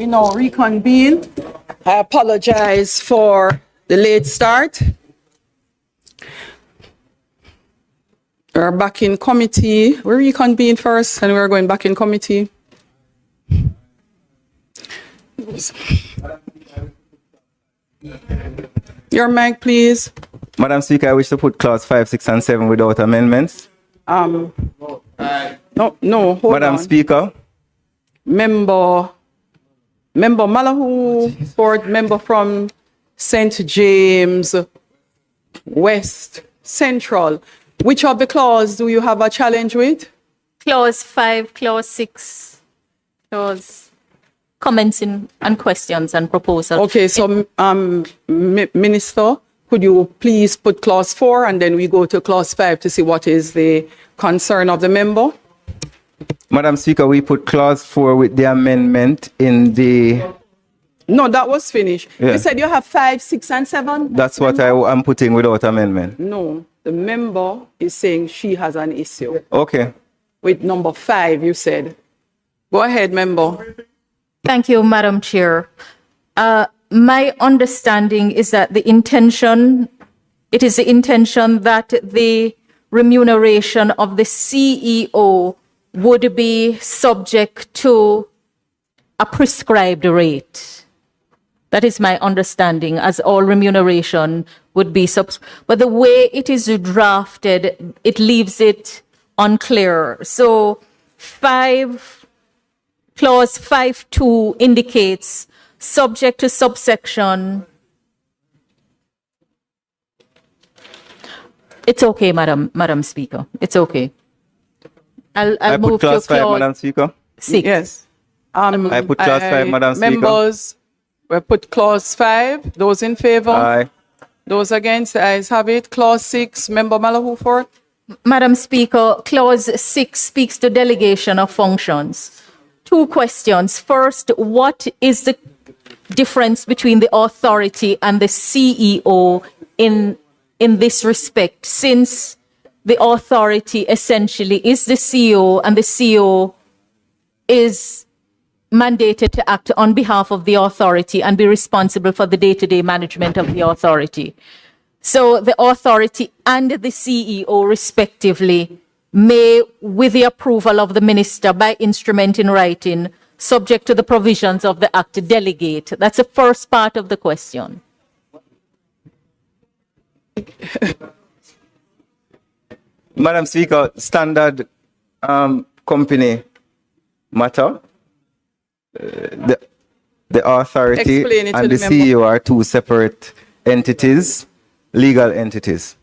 We now reconvene. I apologize for the late start. We're back in committee. We reconvene first and we're going back in committee. Your mic, please. Madam Speaker, I wish to put clause 5, 6, and 7 without amendments. No, hold Madam on. Speaker, Member Malahoo Ford, member from St. James West Central. Which of the clause do you have a challenge with? Clause 5, Clause 6, Clause comments and questions and proposals. Okay, so Minister, could you please put clause 4 and then we go to clause 5 to see what is the concern of the member? Madam Speaker, we put clause 4 with the amendment in the... No, that was finished. Yeah. You said you have 5, 6, and 7? That's what I'm putting without amendment. No, the member is saying she has an issue. Okay. With number 5, you said. Go ahead, member. Thank you, Madam Chair. My understanding is that it is the intention that the remuneration of the CEO would be subject to a prescribed rate. That is my understanding, as all remuneration would be but the way it is drafted, it leaves it unclear. So clause 5.2 indicates subject to subsection. It's okay, Madam Speaker. It's okay. I'll I move put clause to 5, Madam Speaker. 6. Yes. I put clause 5, Madam Speaker. Members, we put clause 5. Those in favor? Aye. Those against? The ayes have it. Clause 6, member Malahoo Ford. Madam Speaker, clause 6 speaks to delegation of functions. 2 questions. First, what is the difference between the authority and the CEO in this respect, since the authority essentially is the CEO and the CEO is mandated to act on behalf of the authority and be responsible for the day-to-day management of the authority. So the authority and the CEO respectively may, with the approval of the minister by instrument in writing, subject to the provisions of the act, delegate. That's the first part of the question. Madam Speaker, standard company matter. The authority Explain it to and the the member. CEO are 2 separate entities, legal entities.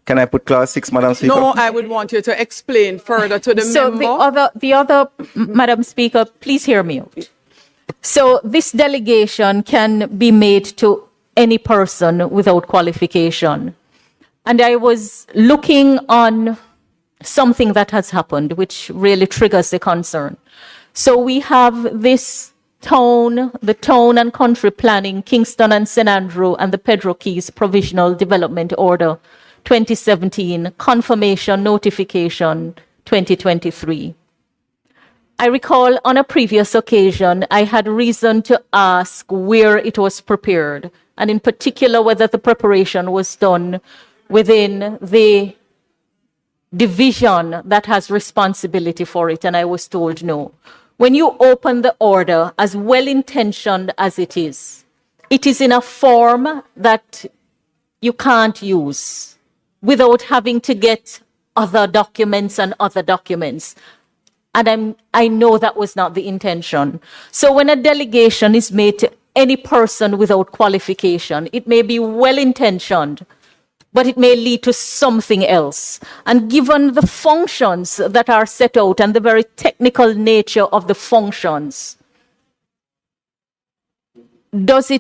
Can I put clause 6, Madam Speaker? No, I would want you to explain further to the So member. the other, Madam Speaker, please hear me out. So this delegation can be made to any person without qualification. And I was looking on something that has happened, which really triggers the concern. So we have this the town and country planning, Kingston and St. Andrew, and the Pedro Keys Provisional Development Order 2017, confirmation notification 2023. I recall on a previous occasion, I had reason to ask where it was prepared, and in particular, whether the preparation was done within the division that has responsibility for it, and I was told no. When you open the order, as well-intentioned as it is in a form that you can't use without having to get other documents and other documents. And I know that was not the intention. So when a delegation is made to any person without qualification, it may be well-intentioned, but it may lead to something else. And given the functions that are set out and the very technical nature of the functions, does it